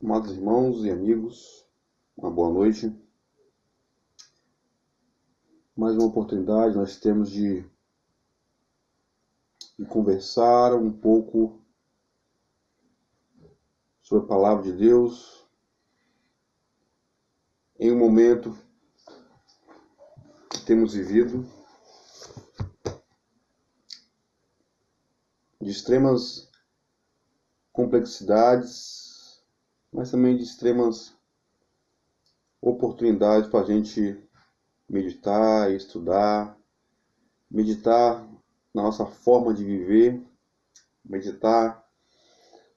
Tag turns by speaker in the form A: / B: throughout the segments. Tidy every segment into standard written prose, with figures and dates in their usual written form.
A: Amados irmãos e amigos, uma boa noite. Mais uma oportunidade nós temos de conversar um pouco sobre a palavra de Deus em um momento que temos vivido de extremas complexidades, mas também de extremas oportunidades para a gente meditar, estudar, meditar na nossa forma de viver, meditar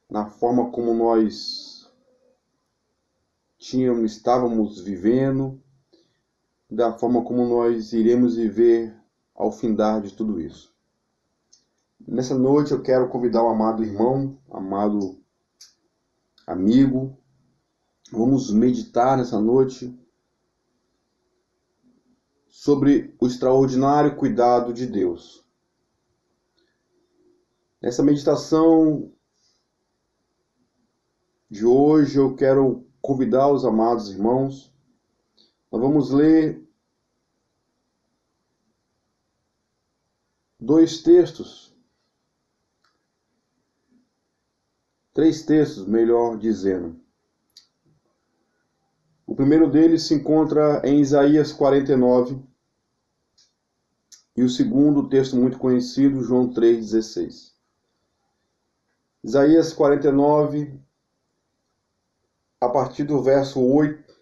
A: na forma como nós estávamos vivendo, da forma como nós iremos viver ao findar de tudo isso. Nessa noite eu quero convidar o amado irmão, amado amigo. Vamos meditar nessa noite sobre o extraordinário cuidado de Deus. Nessa meditação de hoje eu quero convidar os amados irmãos. Nós vamos ler três textos, melhor dizendo. O primeiro deles se encontra em Isaías 49 e o segundo, texto muito conhecido, João 3,16. Isaías 49, a partir do verso 8,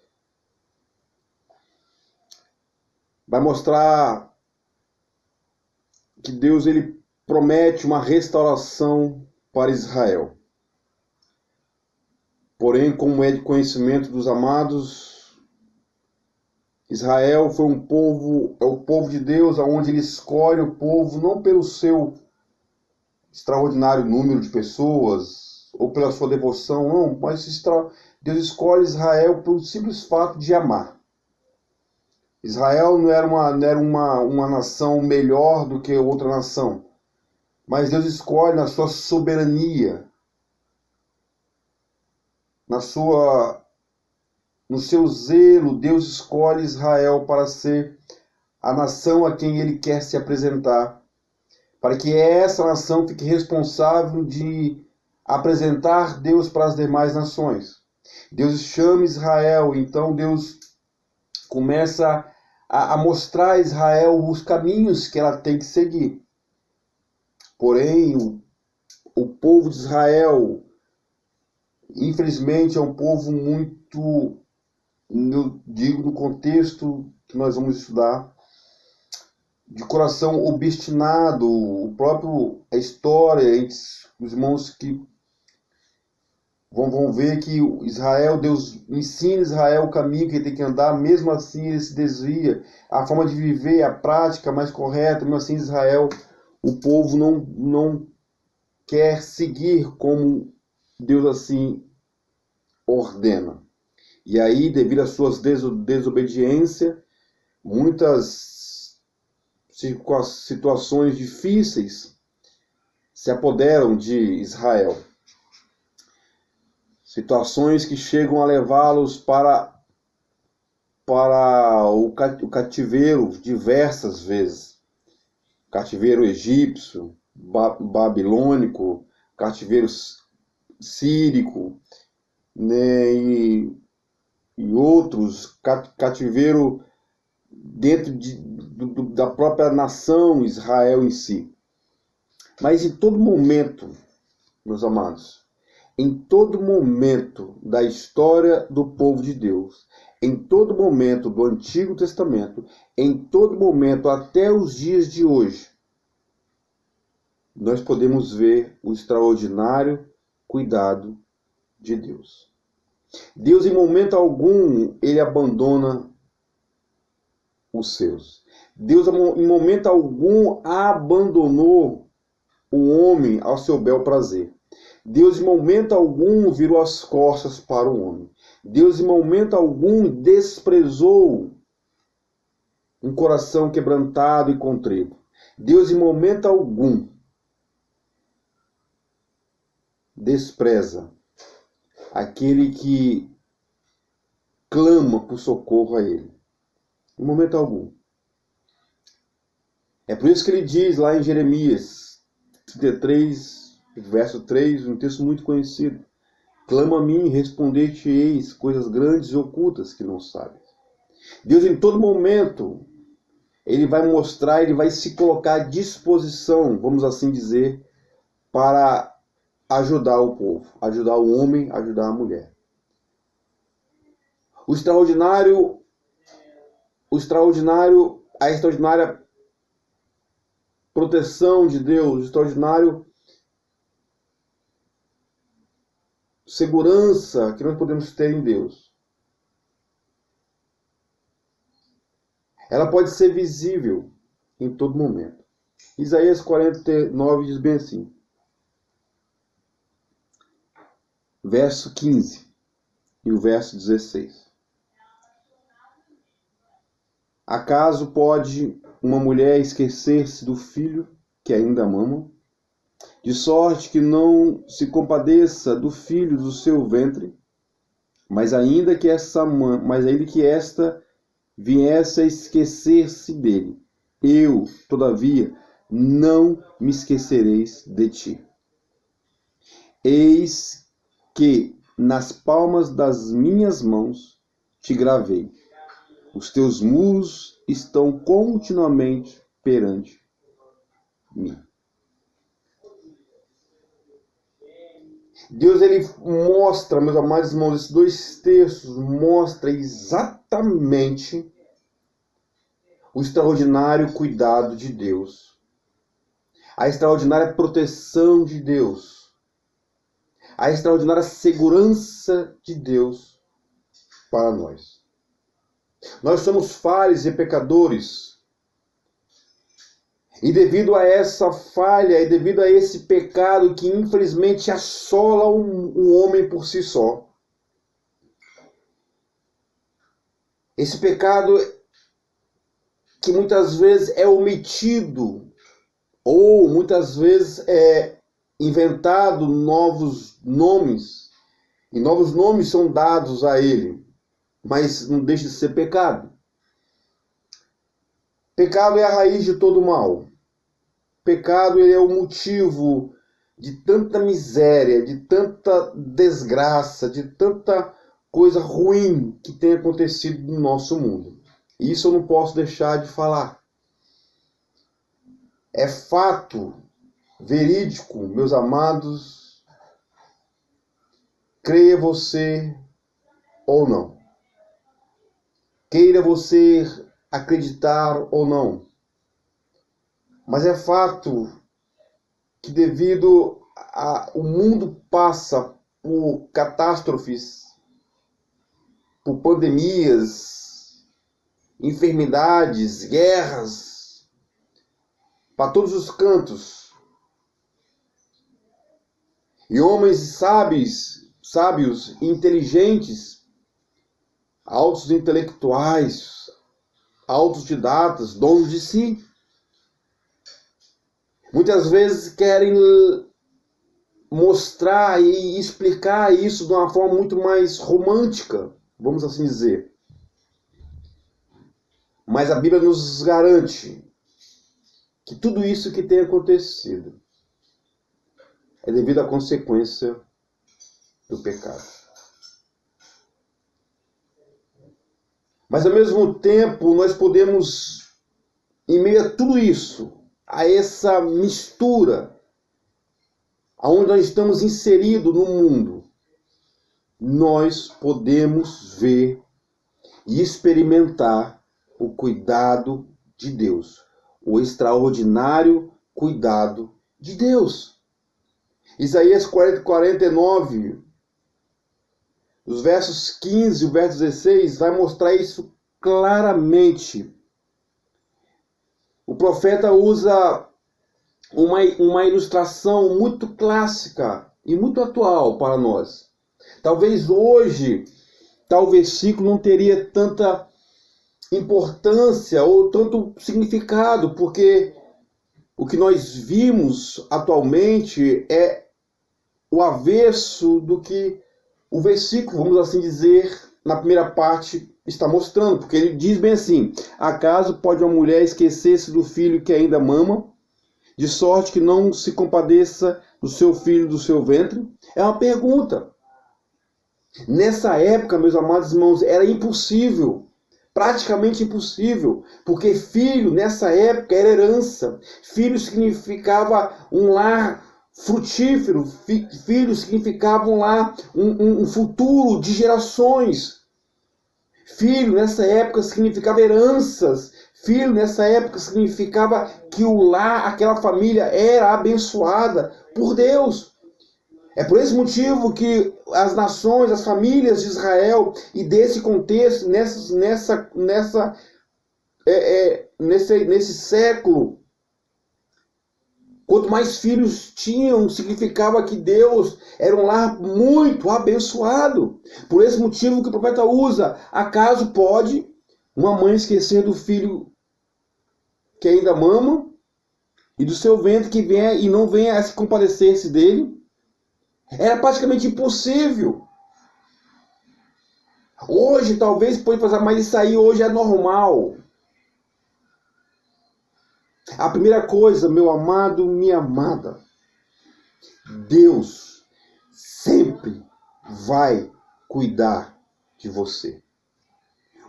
A: vai mostrar que Deus ele promete uma restauração para Israel. Porém, como é de conhecimento dos amados, Israel foi é o povo de Deus, onde ele escolhe o povo não pelo seu extraordinário número de pessoas ou pela sua devoção, não, mas Deus escolhe Israel pelo simples fato de amar. Israel não era uma nação melhor do que outra nação, mas Deus escolhe na sua soberania, no seu zelo, Deus escolhe Israel para ser a nação a quem ele quer se apresentar, para que essa nação fique responsável de apresentar Deus para as demais nações. Deus chama Israel, então Deus começa a mostrar a Israel os caminhos que ela tem que seguir. Porém, o povo de Israel, infelizmente, é um povo muito, eu digo no contexto que nós vamos estudar, de coração obstinado. A história, os irmãos que vão ver que Deus ensina Israel o caminho que ele tem que andar, mesmo assim ele se desvia, a forma de viver, a prática mais correta, mesmo assim Israel, o povo não quer seguir como Deus assim ordena. E aí, devido às suas desobediências, muitas situações difíceis se apoderam de Israel. Situações que chegam a levá-los para o cativeiro diversas vezes. Cativeiro egípcio, babilônico, cativeiro sírico, né, e outros, cativeiro dentro da própria nação Israel em si. Mas em todo momento, meus amados, em todo momento da história do povo de Deus, em todo momento do Antigo Testamento, em todo momento até os dias de hoje, nós podemos ver o extraordinário cuidado de Deus. Deus, em momento algum, ele abandona os seus. Deus, em momento algum, abandonou o homem ao seu bel prazer. Deus, em momento algum, virou as costas para o homem. Deus, em momento algum, desprezou um coração quebrantado e contrito. Deus, em momento algum, despreza aquele que clama por socorro a Ele. Em momento algum. É por isso que ele diz lá em Jeremias 33, verso 3, um texto muito conhecido: clama a mim, responder-te-eis coisas grandes e ocultas que não sabes. Deus, em todo momento, Ele vai mostrar, Ele vai se colocar à disposição, vamos assim dizer, para ajudar o povo, ajudar o homem, ajudar a mulher. A extraordinária proteção de Deus, o extraordinário segurança que nós podemos ter em Deus. Ela pode ser visível em todo momento. Isaías 49 diz bem assim, verso 15 e o verso 16. Acaso pode uma mulher esquecer-se do filho que ainda mama, de sorte que não se compadeça do filho do seu ventre? Mas ainda que esta viesse a esquecer-se dele, eu, todavia, não me esquecereis de ti. Eis que nas palmas das minhas mãos te gravei. Os teus muros estão continuamente perante mim. Deus, ele mostra, meus amados irmãos, esses dois textos mostram exatamente o extraordinário cuidado de Deus, a extraordinária proteção de Deus, a extraordinária segurança de Deus para nós. Nós somos falhos e pecadores. E devido a essa falha, e devido a esse pecado que infelizmente assola o homem por si só, esse pecado que muitas vezes é omitido, ou muitas vezes é inventado novos nomes, e novos nomes são dados a ele, mas não deixa de ser pecado. Pecado é a raiz de todo mal. Pecado, ele é o motivo de tanta miséria, de tanta desgraça, de tanta coisa ruim que tem acontecido no nosso mundo. Isso eu não posso deixar de falar. É fato verídico, meus amados, creia você ou não. Queira você acreditar ou não. Mas é fato que devido o mundo passa por catástrofes, por pandemias, enfermidades, guerras, para todos os cantos. E homens sábios e inteligentes, altos intelectuais, autodidatas, donos de si, muitas vezes querem mostrar e explicar isso de uma forma muito mais romântica, vamos assim dizer. Mas a Bíblia nos garante que tudo isso que tem acontecido é devido à consequência do pecado. Mas ao mesmo tempo nós podemos, em meio a tudo isso, a essa mistura, aonde nós estamos inseridos no mundo, nós podemos ver e experimentar o cuidado de Deus, o extraordinário cuidado de Deus. Isaías 49, os versos 15 e o verso 16, vai mostrar isso claramente. O profeta usa uma ilustração muito clássica e muito atual para nós. Talvez hoje, tal versículo não teria tanta importância ou tanto significado, porque o que nós vimos atualmente é o avesso do que o versículo, vamos assim dizer, na primeira parte, está mostrando, porque ele diz bem assim: acaso pode uma mulher esquecer-se do filho que ainda mama, de sorte que não se compadeça do seu filho do seu ventre? É uma pergunta. Nessa época, meus amados irmãos, era impossível, praticamente impossível, porque filho nessa época era herança. Filho significava um lar frutífero, filho significava um lar, um futuro de gerações. Filho nessa época significava heranças. Filho nessa época significava que o lar, aquela família era abençoada por Deus. É por esse motivo que as nações, as famílias de Israel, e desse contexto, nesse século, quanto mais filhos tinham, significava que Deus era um lar muito abençoado. Por esse motivo que o profeta usa: acaso pode uma mãe esquecer do filho que ainda mama e do seu ventre que venha e não venha a se compadecer-se dele? Era praticamente impossível. Hoje talvez pode fazer, mas isso aí hoje é normal. A primeira coisa, meu amado, minha amada, Deus sempre vai cuidar de você.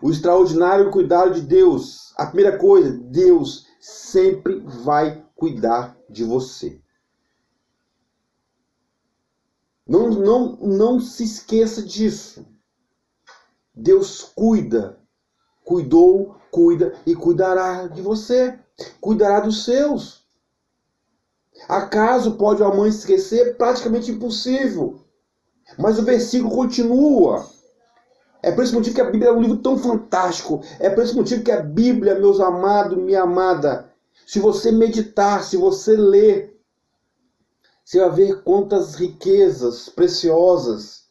A: O extraordinário cuidado de Deus, a primeira coisa, Deus sempre vai cuidar de você. Não se esqueça disso. Deus cuida, cuidou, cuida e cuidará de você. Cuidará dos seus. Acaso pode uma mãe esquecer? Praticamente impossível. Mas o versículo continua. É por esse motivo que a Bíblia é um livro tão fantástico. É por esse motivo que a Bíblia, meus amados, minha amada, se você meditar, se você ler, você vai ver quantas riquezas preciosas,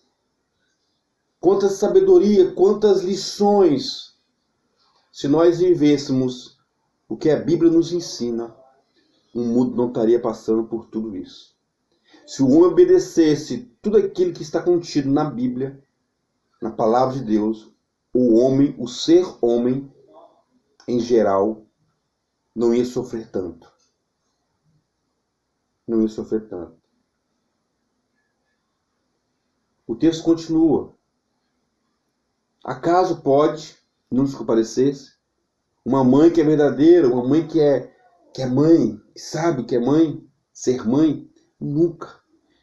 A: quanta sabedoria, quantas lições. Se nós vivêssemos o que a Bíblia nos ensina, o mundo não estaria passando por tudo isso. Se o homem obedecesse tudo aquilo que está contido na Bíblia, na palavra de Deus, o homem, o ser homem, em geral, não ia sofrer tanto. Não ia sofrer tanto. O texto continua. Acaso pode não se compadecer? Uma mãe que é verdadeira, uma mãe que é mãe, que sabe o que é mãe, ser mãe, nunca,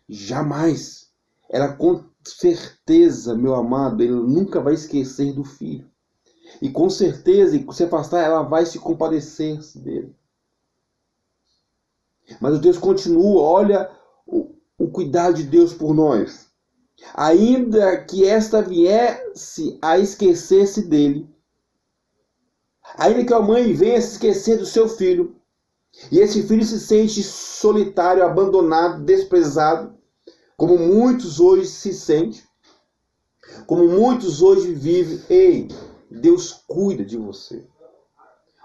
A: jamais. Ela com certeza, meu amado, ele nunca vai esquecer do filho. E com certeza, e se afastar, ela vai se compadecer dele. Mas o Deus continua, olha o cuidado de Deus por nós. Ainda que esta viesse a esquecer-se dele, ainda que a mãe venha se esquecer do seu filho, e esse filho se sente solitário, abandonado, desprezado, como muitos hoje se sentem, como muitos hoje vivem, ei, Deus cuida de você.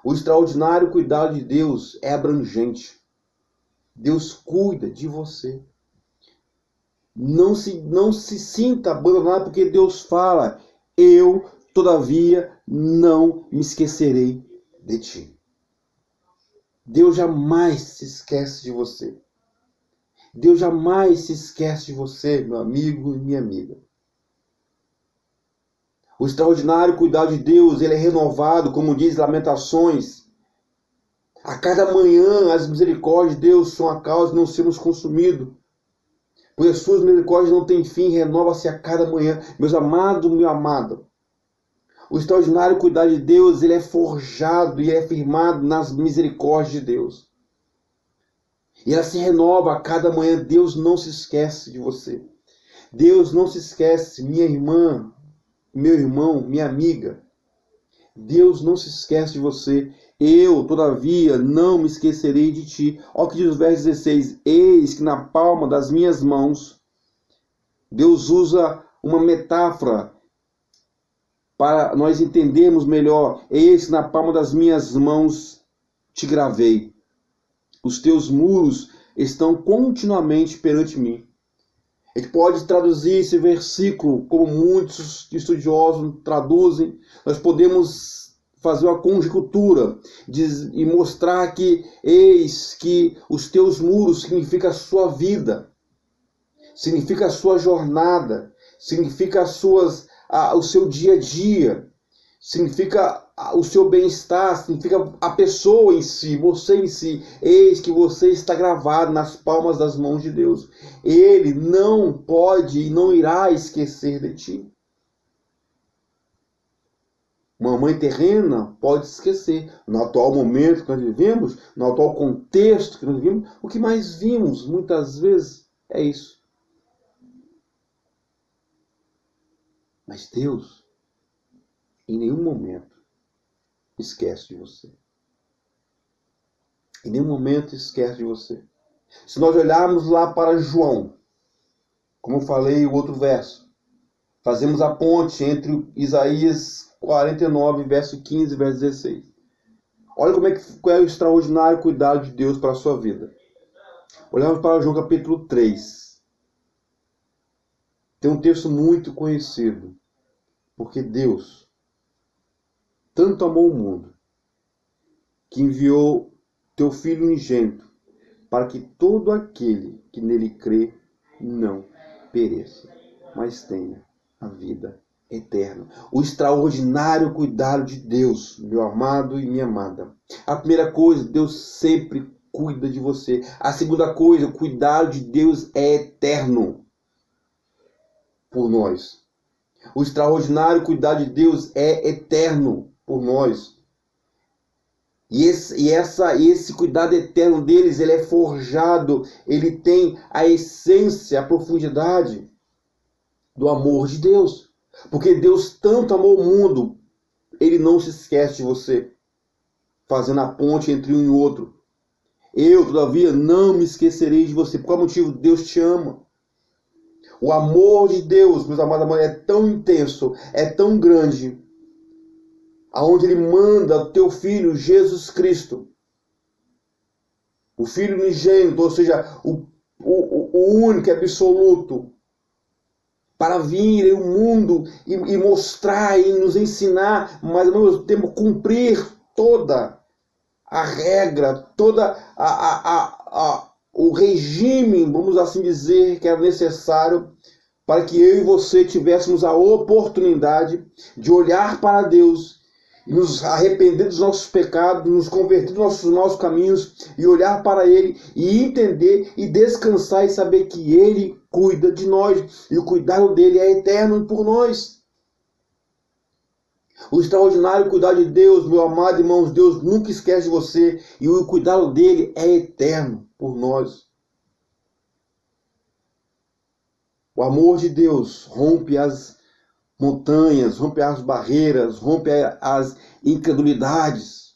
A: O extraordinário cuidado de Deus é abrangente. Deus cuida de você. Não se sinta abandonado, porque Deus fala: eu, todavia, não me esquecerei de ti. Deus jamais se esquece de você. Deus jamais se esquece de você, meu amigo e minha amiga. O extraordinário cuidado de Deus, ele é renovado, como diz Lamentações. A cada manhã as misericórdias de Deus são a causa de não sermos consumidos. Pois as suas misericórdias não têm fim, renova-se a cada manhã. Meus amados, minha amada, o extraordinário cuidado de Deus, ele é forjado e é firmado nas misericórdias de Deus. E ela se renova a cada manhã. Deus não se esquece de você. Deus não se esquece, minha irmã, meu irmão, minha amiga. Deus não se esquece de você. Eu, todavia, não me esquecerei de ti. Olha o que diz o verso 16. Eis que na palma das minhas mãos, Deus usa uma metáfora para nós entendermos melhor. Eis que na palma das minhas mãos te gravei. Os teus muros estão continuamente perante mim. A gente pode traduzir esse versículo como muitos estudiosos traduzem. Nós podemos fazer uma conjectura e mostrar que eis que os teus muros significa a sua vida, significa a sua jornada, significa o seu dia a dia, significa o seu bem-estar, significa a pessoa em si, você em si. Eis que você está gravado nas palmas das mãos de Deus. Ele não pode e não irá esquecer de ti. Uma mãe terrena pode esquecer. No atual momento que nós vivemos, no atual contexto que nós vivemos, o que mais vimos muitas vezes é isso. Mas Deus, em nenhum momento, esquece de você. Em nenhum momento esquece de você. Se nós olharmos lá para João, como eu falei o outro verso, fazemos a ponte entre Isaías 49, verso 15 e verso 16. Olha qual é o extraordinário cuidado de Deus para a sua vida. Olhamos para João capítulo 3. Tem um texto muito conhecido. Porque Deus tanto amou o mundo, que enviou teu Filho unigênito, para que todo aquele que nele crê não pereça, mas tenha a vida eterna. O extraordinário cuidado de Deus, meu amado e minha amada. A primeira coisa, Deus sempre cuida de você. A segunda coisa, o cuidado de Deus é eterno por nós. O extraordinário cuidado de Deus é eterno por nós. E esse cuidado eterno deles, ele é forjado, ele tem a essência, a profundidade do amor de Deus. Porque Deus tanto amou o mundo, ele não se esquece de você, fazendo a ponte entre um e outro. Eu, todavia, não me esquecerei de você. Por qual motivo? Deus te ama. O amor de Deus, meus amados, é tão intenso, é tão grande, aonde Ele manda teu Filho, Jesus Cristo, o Filho unigênito, ou seja, o único, absoluto, para vir ao mundo e mostrar e nos ensinar, mas ao mesmo tempo cumprir toda a regra, toda o regime, vamos assim dizer, que era necessário para que eu e você tivéssemos a oportunidade de olhar para Deus e nos arrepender dos nossos pecados, nos converter dos nossos maus caminhos e olhar para Ele e entender e descansar e saber que Ele cuida de nós e o cuidado dele é eterno por nós. O extraordinário cuidado de Deus, meu amado irmãos, Deus nunca esquece de você e o cuidado dele é eterno por nós. O amor de Deus rompe as montanhas, rompe as barreiras, rompe as incredulidades.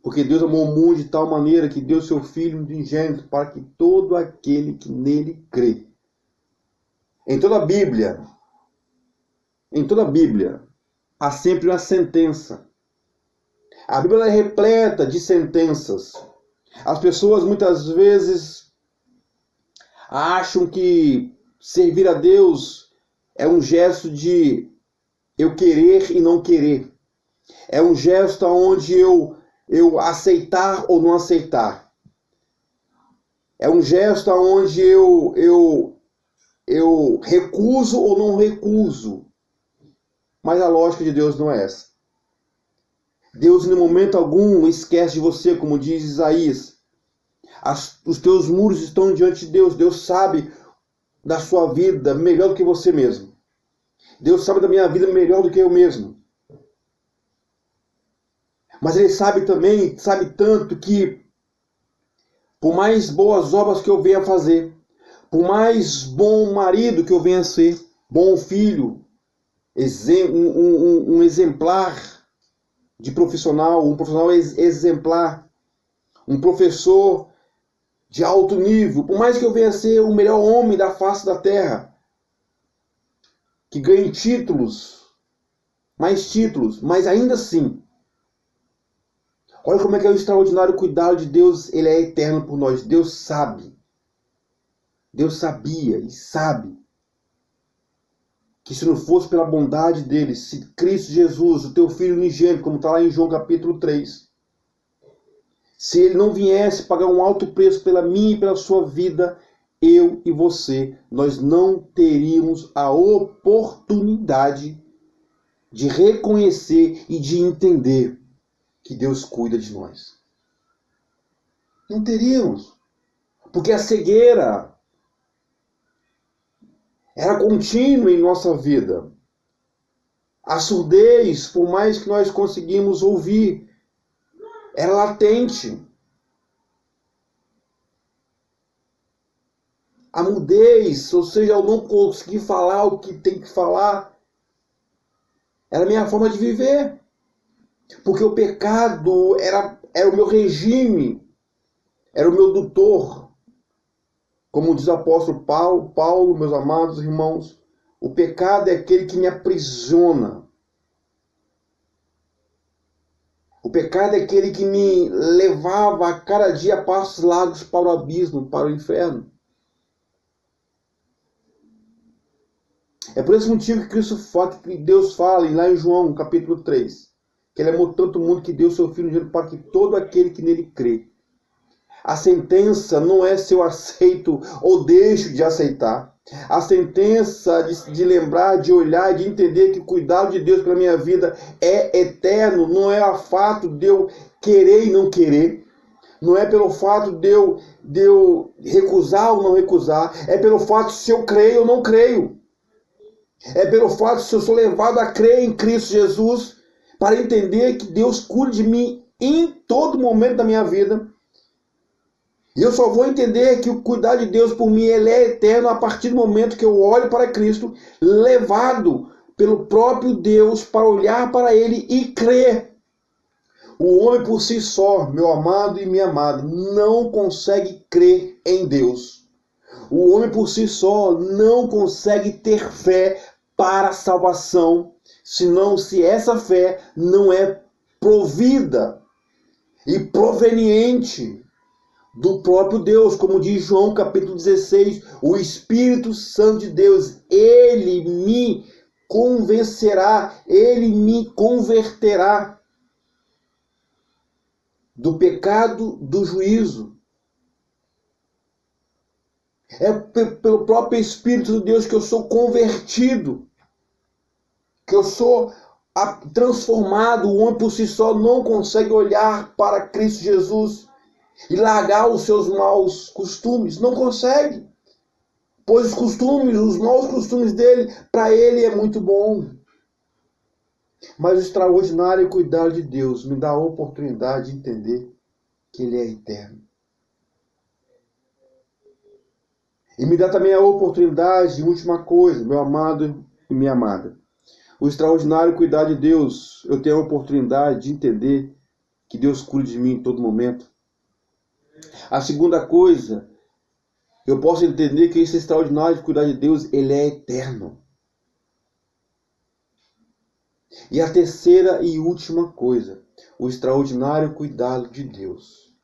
A: Porque Deus amou o mundo de tal maneira que deu seu Filho unigênito para que todo aquele que nele crê. Em toda a Bíblia, há sempre uma sentença. A Bíblia é repleta de sentenças. As pessoas muitas vezes acham que servir a Deus é um gesto de eu querer e não querer. É um gesto onde eu aceitar ou não aceitar. É um gesto onde eu recuso ou não recuso. Mas a lógica de Deus não é essa. Deus, em momento algum, esquece de você, como diz Isaías. Os teus muros estão diante de Deus. Deus sabe da sua vida melhor do que você mesmo. Deus sabe da minha vida melhor do que eu mesmo. Mas Ele sabe também, sabe tanto que, por mais boas obras que eu venha fazer, por mais bom marido que eu venha ser, bom filho, um exemplar de profissional, um profissional exemplar, um professor de alto nível, por mais que eu venha ser o melhor homem da face da terra, que ganhe títulos, mais títulos, mas ainda assim, Olha como é que é o extraordinário cuidado de Deus. Ele é eterno por nós. Deus sabe. Deus sabia e sabe que se não fosse pela bondade dele, se Cristo Jesus, o teu Filho unigênito, como está lá em João capítulo 3, se ele não viesse pagar um alto preço pela minha e pela sua vida, eu e você, nós não teríamos a oportunidade de reconhecer e de entender que Deus cuida de nós. Não teríamos. Porque a cegueira era contínua em nossa vida. A surdez, por mais que nós conseguimos ouvir, era latente. A mudez, ou seja, eu não conseguir falar o que tem que falar, era a minha forma de viver. Porque o pecado era o meu regime, era o meu tutor. Como diz o apóstolo Paulo, meus amados irmãos, o pecado é aquele que me aprisiona. O pecado é aquele que me levava a cada dia a passos largos para o abismo, para o inferno. É por esse motivo que Deus fala lá em João, capítulo 3, que ele amou tanto o mundo que deu o seu Filho unigênito para que todo aquele que nele crê. A sentença não é se eu aceito ou deixo de aceitar. A sentença de lembrar, de olhar, de entender que o cuidado de Deus pela minha vida é eterno, não é o fato de eu querer e não querer. Não é pelo fato de eu recusar ou não recusar. É pelo fato se eu creio ou não creio. É pelo fato se eu sou levado a crer em Cristo Jesus para entender que Deus cuida de mim em todo momento da minha vida. E eu só vou entender que o cuidado de Deus por mim ele é eterno a partir do momento que eu olho para Cristo, levado pelo próprio Deus para olhar para Ele e crer. O homem por si só, meu amado e minha amada, não consegue crer em Deus. O homem por si só não consegue ter fé para a salvação, senão se essa fé não é provida e proveniente do próprio Deus, como diz João capítulo 16, o Espírito Santo de Deus, ele me convencerá, ele me converterá do pecado, do juízo. É pelo próprio Espírito de Deus que eu sou convertido, que eu sou transformado. O homem por si só não consegue olhar para Cristo Jesus e largar os seus maus costumes. Não consegue. Pois os maus costumes dele, para ele é muito bom. Mas o extraordinário cuidado de Deus me dá a oportunidade de entender que ele é eterno. E me dá também a oportunidade de última coisa, meu amado e minha amada. O extraordinário cuidado de Deus, eu tenho a oportunidade de entender que Deus cuida de mim em todo momento. A segunda coisa, eu posso entender que esse extraordinário cuidado de Deus, ele é eterno. E a terceira e última coisa, o extraordinário cuidado de Deus,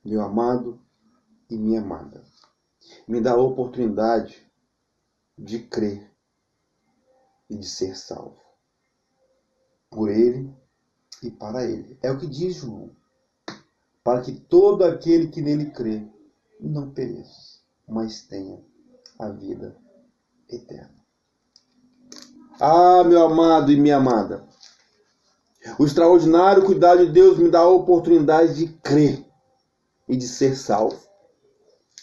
A: meu amado e minha amada, me dá a oportunidade de crer e de ser salvo por Ele e para Ele. É o que diz João. Para que todo aquele que nele crê não pereça, mas tenha a vida eterna. Ah, meu amado e minha amada, o extraordinário cuidado de Deus me dá a oportunidade de crer e de ser salvo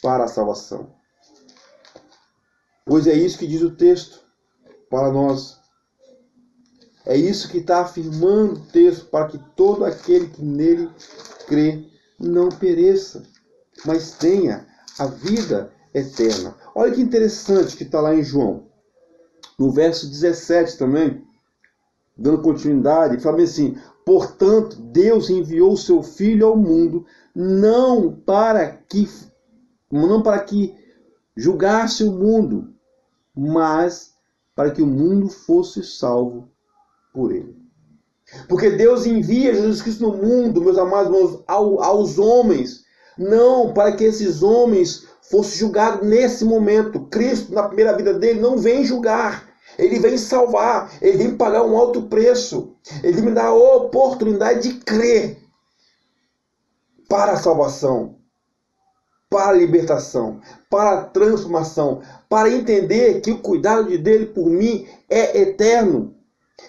A: para a salvação. Pois é isso que diz o texto para nós. É isso que está afirmando o texto, para que todo aquele que nele crê não pereça, mas tenha a vida eterna. Olha que interessante que está lá em João, no verso 17 também, dando continuidade, fala assim: portanto, Deus enviou o seu Filho ao mundo, não para que julgasse o mundo, mas para que o mundo fosse salvo por ele. Porque Deus envia Jesus Cristo no mundo, meus amados irmãos, aos homens, não para que esses homens fossem julgados nesse momento. Cristo, na primeira vida dele, não vem julgar. Ele vem salvar, ele vem pagar um alto preço. Ele me dá a oportunidade de crer para a salvação, para a libertação, para a transformação, para entender que o cuidado dele por mim é eterno,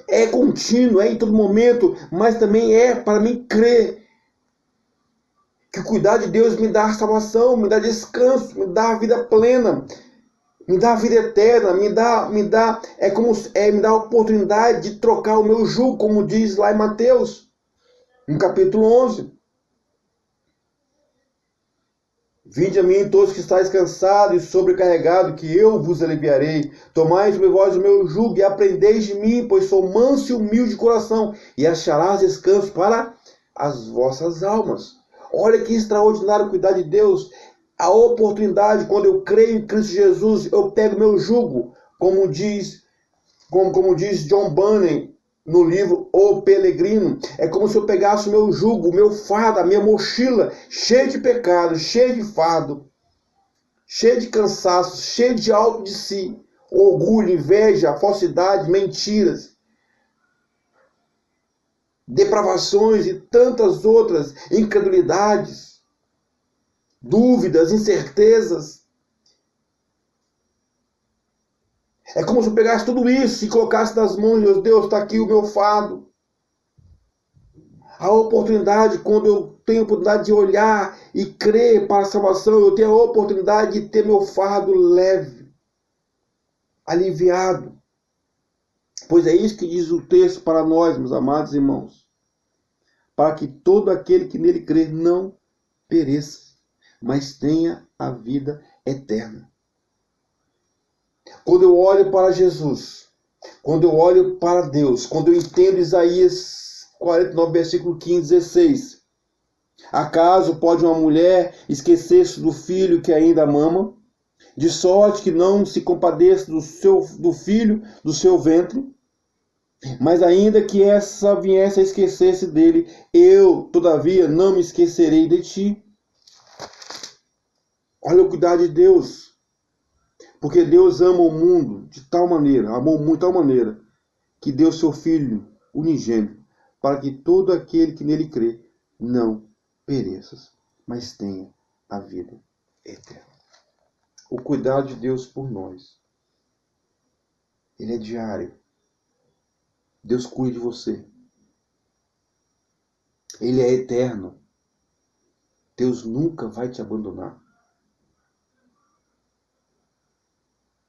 A: é contínuo, é em todo momento, mas também é para mim crer que o cuidado de Deus me dá salvação, me dá descanso, me dá a vida plena, me dá a vida eterna, me dá a oportunidade de trocar o meu jugo, como diz lá em Mateus, no capítulo 11. Vinde a mim todos que estáis cansados e sobrecarregados, que eu vos aliviarei. Tomai sobre vós o meu jugo e aprendeis de mim, pois sou manso e humilde de coração, e acharás descanso para as vossas almas. Olha que extraordinário cuidar de Deus. A oportunidade, quando eu creio em Cristo Jesus, eu pego meu jugo, como diz John Bunyan no livro O Peregrino. É como se eu pegasse o meu jugo, o meu fardo, a minha mochila, cheio de pecado, cheio de fardo, cheio de cansaço, cheio de alto de si, orgulho, inveja, falsidade, mentiras, depravações e tantas outras incredulidades, dúvidas, incertezas. É como se eu pegasse tudo isso e colocasse nas mãos de Deus. Deus, está aqui o meu fardo. A oportunidade, quando eu tenho a oportunidade de olhar e crer para a salvação, eu tenho a oportunidade de ter meu fardo leve, aliviado. Pois é isso que diz o texto para nós, meus amados irmãos. Para que todo aquele que nele crê não pereça, mas tenha a vida eterna. Quando eu olho para Jesus, quando eu olho para Deus, quando eu entendo Isaías 49, versículo 15, 16. Acaso pode uma mulher esquecer-se do filho que ainda mama, de sorte que não se compadeça do filho do seu ventre? Mas ainda que essa viesse a esquecer-se dele, eu, todavia, não me esquecerei de ti. Olha o cuidado de Deus. Porque Deus ama o mundo de tal maneira, amou o mundo de tal maneira, que deu seu Filho unigênito, para que todo aquele que nele crê não pereça, mas tenha a vida eterna. O cuidado de Deus por nós, ele é diário. Deus cuida de você. Ele é eterno. Deus nunca vai te abandonar.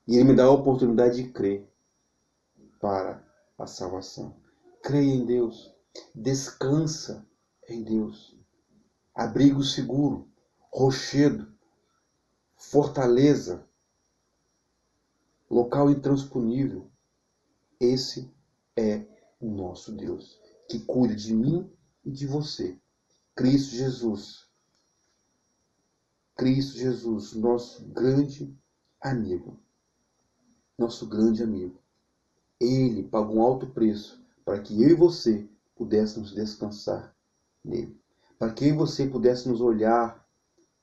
A: E Ele me dá a oportunidade de crer para a salvação. Creia em Deus. Descansa em Deus. Abrigo seguro. Rochedo. Fortaleza. Local intransponível. Esse é o nosso Deus, que cuida de mim e de você. Cristo Jesus. Cristo Jesus, nosso grande amigo. Nosso grande amigo. Ele pagou um alto preço para que eu e você pudéssemos descansar nele. Para que eu e você pudéssemos olhar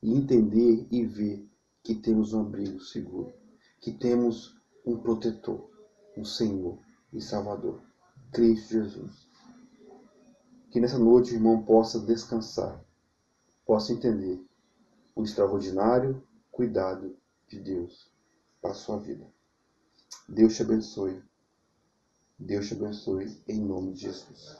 A: e entender e ver que temos um abrigo seguro. Que temos um protetor, um Senhor e Salvador. Cristo Jesus. Que nessa noite o irmão possa descansar, possa entender o extraordinário cuidado de Deus para a sua vida. Deus te abençoe. Deus te abençoe em nome de Jesus.